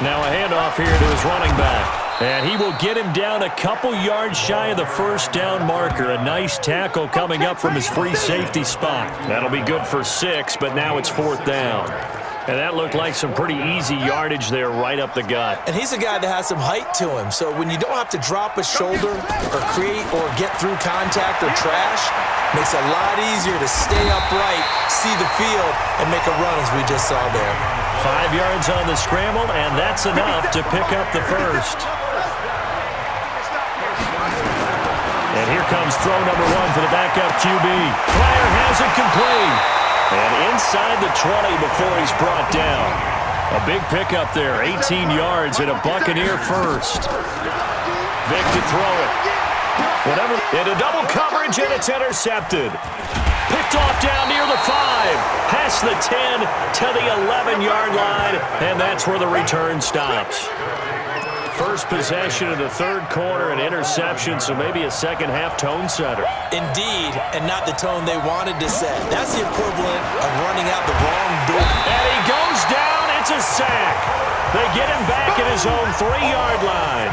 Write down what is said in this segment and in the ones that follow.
Now a handoff here to his running back. And he will get him down a couple yards shy of the first down marker. A nice tackle coming up from his free safety spot. That'll be good for 6, but now it's 4th down. And that looked like some pretty easy yardage there right up the gut. And he's a guy that has some height to him. So when you don't have to drop a shoulder or create or get through contact or trash, makes it a lot easier to stay upright, see the field, and make a run as we just saw there. 5 yards on the scramble, and that's enough to pick up the first. And here comes throw number 1 for the backup QB. Pryor has it complete. And inside the 20 before he's brought down. A big pickup there, 18 yards and a Buccaneer first. Vic to throw it. Whatever. Into double coverage, and it's intercepted. Picked off down near the 5. Past the 10 to the 11-yard line, and that's where the return stops. First possession of the third quarter, an interception, so maybe a second-half tone setter. Indeed, and not the tone they wanted to set. That's the equivalent of running out the wrong door. And he goes down. It's a sack. They get him back at his own 3-yard line.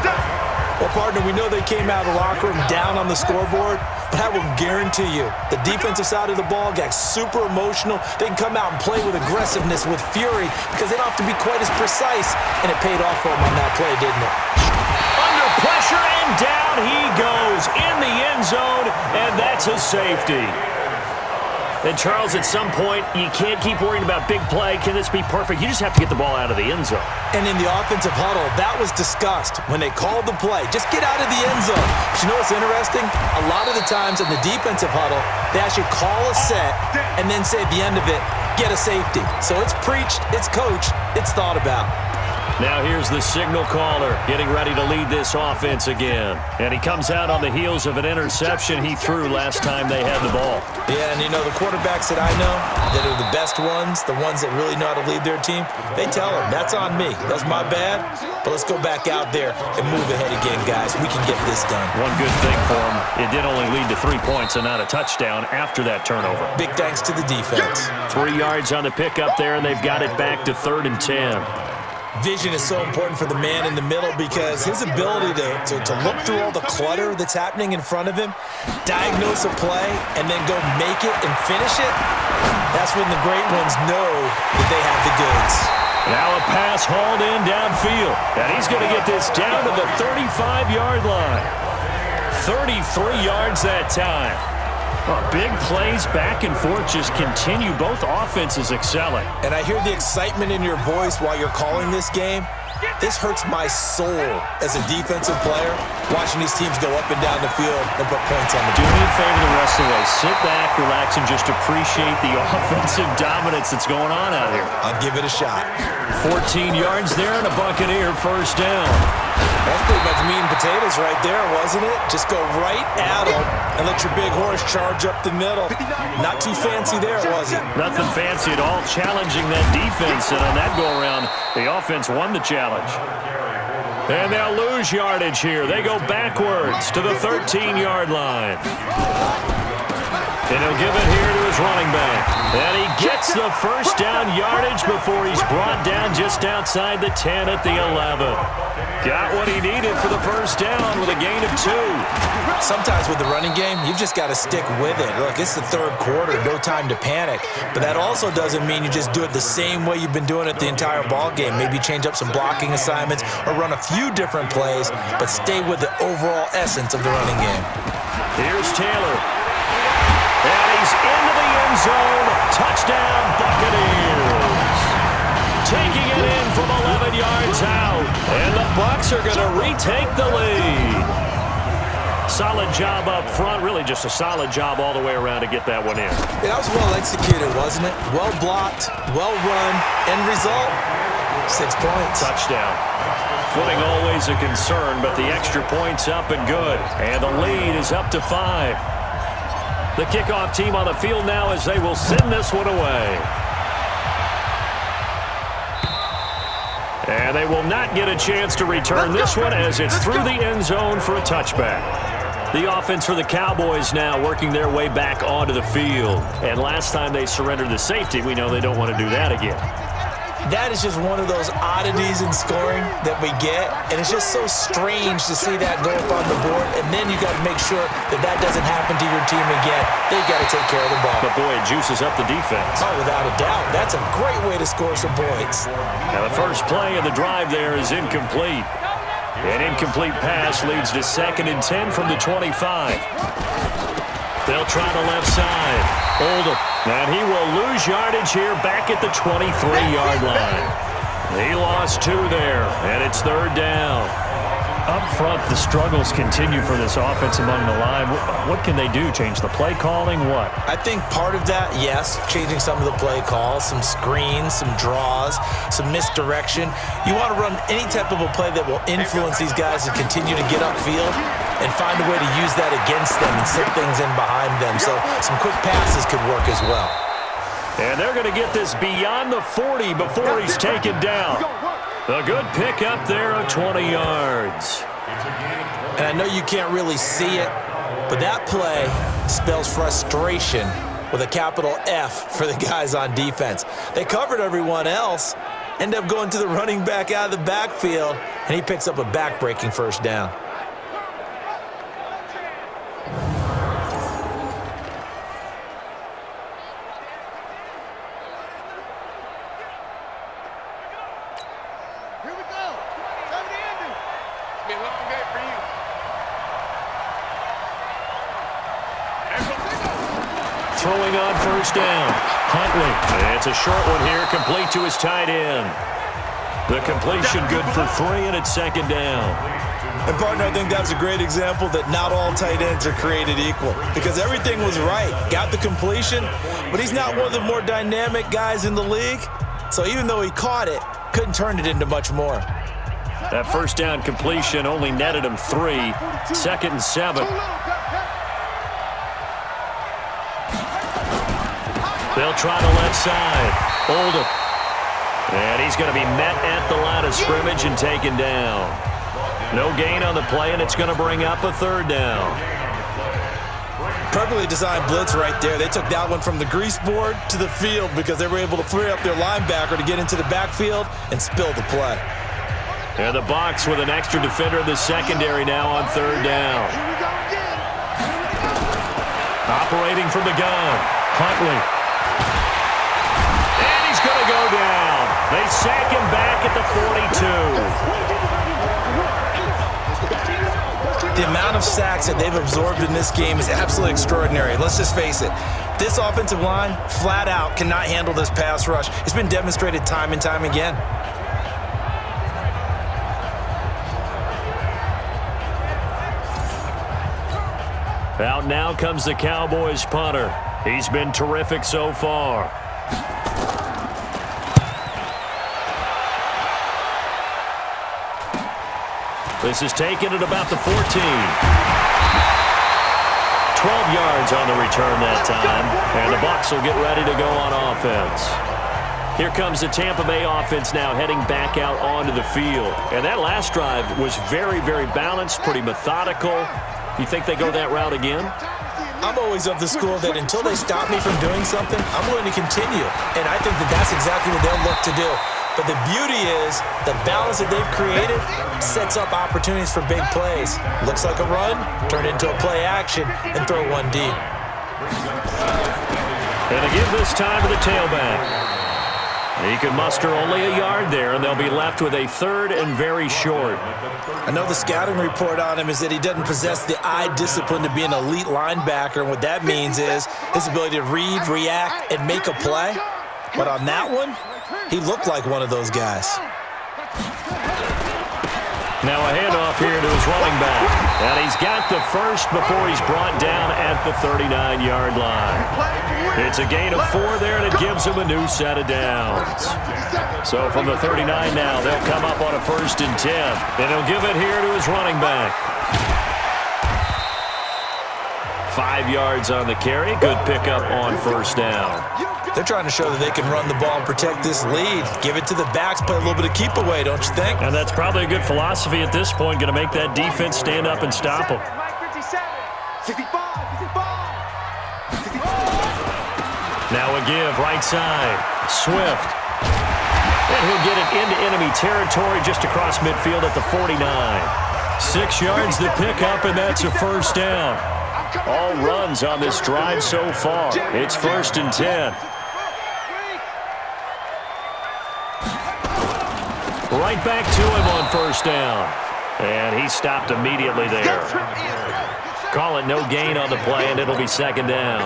Well, partner, we know they came out of the locker room down on the scoreboard, but I will guarantee you the defensive side of the ball got super emotional. They can come out and play with aggressiveness, with fury, because they don't have to be quite as precise, and it paid off for them on that play, didn't it? Under pressure, and down he goes in the end zone, and that's a safety. And, Charles, at some point, you can't keep worrying about big play. Can this be perfect? You just have to get the ball out of the end zone. And in the offensive huddle, that was discussed when they called the play. Just get out of the end zone. But you know what's interesting? A lot of the times in the defensive huddle, they actually call a set and then say at the end of it, get a safety. So it's preached, it's coached, it's thought about. Now here's the signal caller getting ready to lead this offense again. And he comes out on the heels of an interception he threw last time they had the ball. Yeah, and you know, the quarterbacks that I know that are the best ones, the ones that really know how to lead their team, they tell them, that's on me. That's my bad. But let's go back out there and move ahead again, guys. We can get this done. One good thing for him, it did only lead to 3 points and not a touchdown after that turnover. Big thanks to the defense. 3 yards on the pickup there, and they've got it back to 3rd and 10. Vision is so important for the man in the middle because his ability to look through all the clutter that's happening in front of him, diagnose a play, and then go make it and finish it, that's when the great ones know that they have the goods. Now a pass hauled in downfield, and he's going to get this down to the 35-yard line. 33 yards that time. Big plays back and forth just continue. Both offenses excelling. And I hear the excitement in your voice while you're calling this game. This hurts my soul as a defensive player, watching these teams go up and down the field and put points on the board. Do me a favor the rest of the way. Sit back, relax, and just appreciate the offensive dominance that's going on out here. I'll give it a shot. 14 yards there and a Buccaneer first down. That's pretty much meat and potatoes right there, wasn't it? Just go right at them and let your big horse charge up the middle. Not too fancy there, was it? Nothing fancy at all, challenging that defense. And on that go-around, the offense won the challenge. And they'll lose yardage here. They go backwards to the 13-yard line. And he'll give it here to his running back. And he gets the first down yardage before he's brought down just outside the 10 at the 11. Got what he needed for the first down with a gain of 2. Sometimes with the running game, you've just got to stick with it. Look, it's the third quarter, no time to panic. But that also doesn't mean you just do it the same way you've been doing it the entire ball game. Maybe change up some blocking assignments or run a few different plays, but stay with the overall essence of the running game. Here's Taylor. And he's into the end zone. Touchdown, Buccaneers. Taking it in from 11 yards out. And the Bucs are going to retake the lead. Solid job up front. Really just a solid job all the way around to get that one in. Yeah, that was well executed, wasn't it? Well blocked, well run. End result, 6 points. Touchdown. Footing always a concern, but the extra point's up and good. And the lead is up to 5. The kickoff team on the field now as they will send this one away. And they will not get a chance to return this one as it's through the end zone for a touchback. The offense for the Cowboys now working their way back onto the field. And last time they surrendered the safety, we know they don't want to do that again. That is just one of those oddities in scoring that we get, and it's just so strange to see that go up on the board, and then you got to make sure that that doesn't happen to your team again. They got to take care of the ball. But boy, it juices up the defense. Oh, without a doubt. That's a great way to score some points. Now the first play of the drive there is incomplete. An incomplete pass leads to 2nd and 10 from the 25. They'll try the left side. Oldham. And he will lose yardage here back at the 23-yard line. He lost 2 there, and it's 3rd down. Up front, the struggles continue for this offense among the line. What can they do? Change the play calling? What? I think part of that, yes, changing some of the play calls, some screens, some draws, some misdirection. You want to run any type of a play that will influence these guys to continue to get upfield and find a way to use that against them and slip things in behind them. So some quick passes could work as well. And they're going to get this beyond the 40 before he's taken down. A good pick up there of 20 yards. And I know you can't really see it, but that play spells frustration with a capital F for the guys on defense. They covered everyone else, end up going to the running back out of the backfield, and he picks up a back-breaking 1st down. Throwing on 1st down. Huntley. It's a short one here, complete to his tight end. The completion good for 3, and it's 2nd down. And, partner, I think that's a great example that not all tight ends are created equal because everything was right. Got the completion, but he's not one of the more dynamic guys in the league. So even though he caught it, couldn't turn it into much more. That 1st down completion only netted him 3. 2nd and 7. They'll try the left side. Oldham. And he's going to be met at the line of scrimmage and taken down. No gain on the play, and it's going to bring up a 3rd down. Perfectly designed blitz right there. They took that one from the grease board to the field because they were able to free up their linebacker to get into the backfield and spill the play. And the box with an extra defender in the secondary now on 3rd down. Operating from the gun. Huntley. And he's going to go down. They sack him back at the 42. The amount of sacks that they've absorbed in this game is absolutely extraordinary. Let's just face it. This offensive line, flat out, cannot handle this pass rush. It's been demonstrated time and time again. Out now comes the Cowboys punter. He's been terrific so far. This is taken at about the 14. 12 yards on the return that time. And the Bucs will get ready to go on offense. Here comes the Tampa Bay offense now heading back out onto the field. And that last drive was very, very balanced, pretty methodical. You think they go that route again? I'm always of the school that until they stop me from doing something, I'm going to continue. And I think that that's exactly what they'll look to do. But the beauty is the balance that they've created sets up opportunities for big plays. Looks like a run, turn it into a play action, and throw one deep. And they give this time to the tailback. He can muster only a yard there, and they'll be left with a 3rd and very short. I know the scouting report on him is that he doesn't possess the eye discipline to be an elite linebacker, and what that means is his ability to read, react, and make a play. But on that one, he looked like one of those guys. Now a handoff here to his running back. And he's got the first before he's brought down at the 39-yard line. It's a gain of 4 there, and it gives him a new set of downs. So from the 39 now, they'll come up on a 1st and 10. And he'll give it here to his running back. 5 yards on the carry. Good pickup on 1st down. They're trying to show that they can run the ball and protect this lead. Give it to the backs, play a little bit of keep away, don't you think? And that's probably a good philosophy at this point, going to make that defense stand up and stop them. Now a give, right side. Swift. And he'll get it into enemy territory just across midfield at the 49. 6 yards the pickup, and that's a first down. All runs on this drive so far. It's 1st and 10. Right back to him on first down. And he stopped immediately there. Call it no gain on the play, and it'll be 2nd down.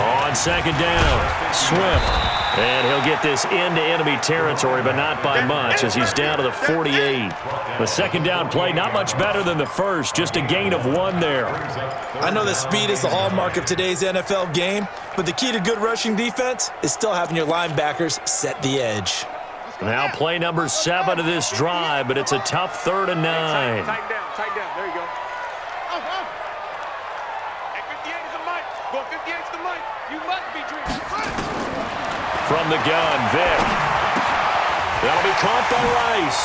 On 2nd down, Swift. And he'll get this into enemy territory, but not by much, as he's down to the 48. The 2nd down play, not much better than the first, just a gain of 1 there. I know that speed is the hallmark of today's NFL game, but the key to good rushing defense is still having your linebackers set the edge. Now play number 7 of this drive, but it's a tough 3rd and 9. Tighten down. There you go. Hey, 58 is the mic. Go 58 is the mic. You must be dreaming. From the gun, Vic. That'll be caught by Rice.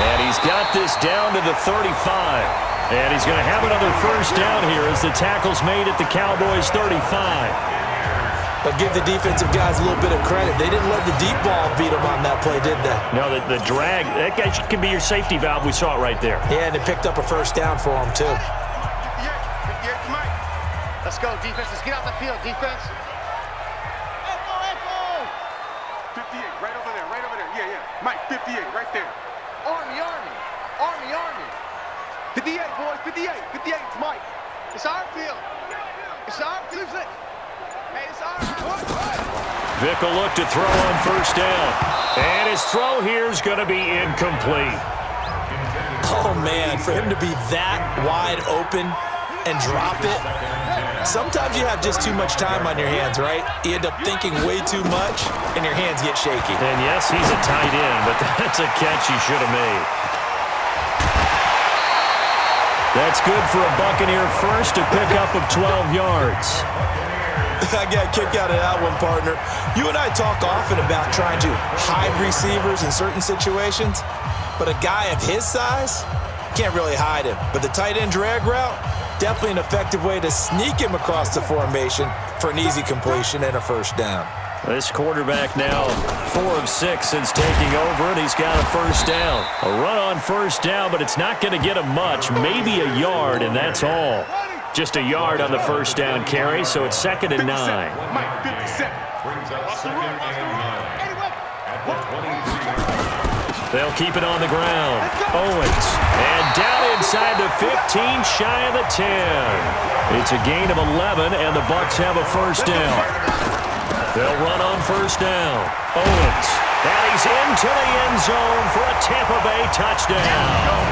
And he's got this down to the 35. And he's going to have another first down here as the tackle's made at the Cowboys' 35. But give the defensive guys a little bit of credit. They didn't let the deep ball beat them on that play, did they? No, the drag, that guy could be your safety valve. We saw it right there. Yeah, and it picked up a first down for him, too. 58, Mike. Let's go, defense. Let's get out the field, defense. 58, right over there. Yeah. Mike, 58, right there. Army. 58, boys, 58. 58, it's Mike. It's our field. Hey, it's our field. Vic will look to throw on first down. And his throw here is going to be incomplete. Oh, man, for him to be that wide open and drop it. Sometimes you have just too much time on your hands, right? You end up thinking way too much, and your hands get shaky. And yes, he's a tight end, but that's a catch he should have made. That's good for a Buccaneer first, a pickup of 12 yards. I got a kick out of that one, partner. You and I talk often about trying to hide receivers in certain situations, but a guy of his size can't really hide him. But the tight end drag route, definitely an effective way to sneak him across the formation for an easy completion and a first down. This quarterback now 4 of 6 since taking over, and he's got a first down. A run on first down, but it's not going to get him much, maybe a yard, and that's all. Just a yard on the first down carry, so it's 2nd and 9. Mike, 57. They'll keep it on the ground. Owens. And down inside the 15, shy of the 10. It's a gain of 11, and the Bucs have a first down. They'll run on first down. Owens. And he's into the end zone for a Tampa Bay touchdown.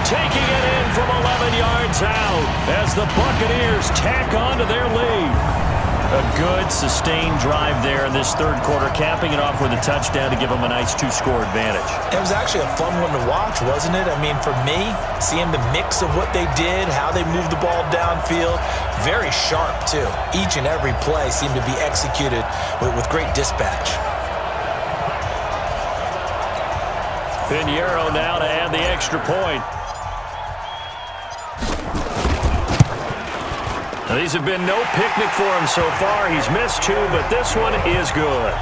Taking it in from 11 yards out as the Buccaneers tack on to their lead. A good, sustained drive there in this 3rd quarter, capping it off with a touchdown to give them a nice 2-score advantage. It was actually a fun one to watch, wasn't it? I mean, for me, seeing the mix of what they did, how they moved the ball downfield, very sharp, too. Each and every play seemed to be executed with great dispatch. Pinheiro now to add the extra point. Now, these have been no picnic for him so far. He's missed 2, but this one is good.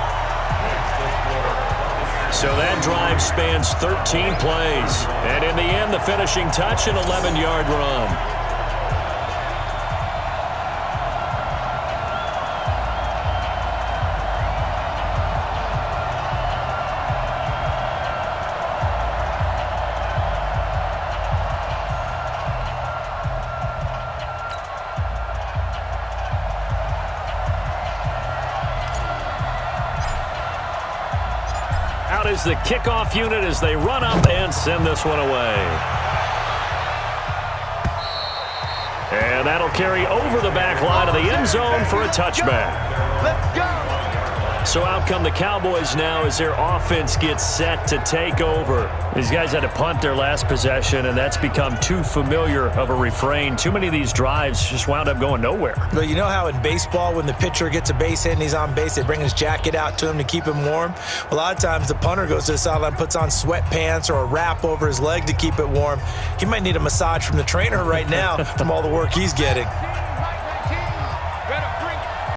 So that drive spans 13 plays. And in the end, the finishing touch, an 11-yard run. Out is the kickoff unit as they run up and send this one away. And that'll carry over the back line of the end zone for a touchback. Let's go. So out come the Cowboys now as their offense gets set to take over. These guys had to punt their last possession, and that's become too familiar of a refrain. Too many of these drives just wound up going nowhere. But you know how in baseball, when the pitcher gets a base hit and he's on base, they bring his jacket out to him to keep him warm? A lot of times the punter goes to the sideline, puts on sweatpants or a wrap over his leg to keep it warm. He might need a massage from the trainer right now from all the work he's getting.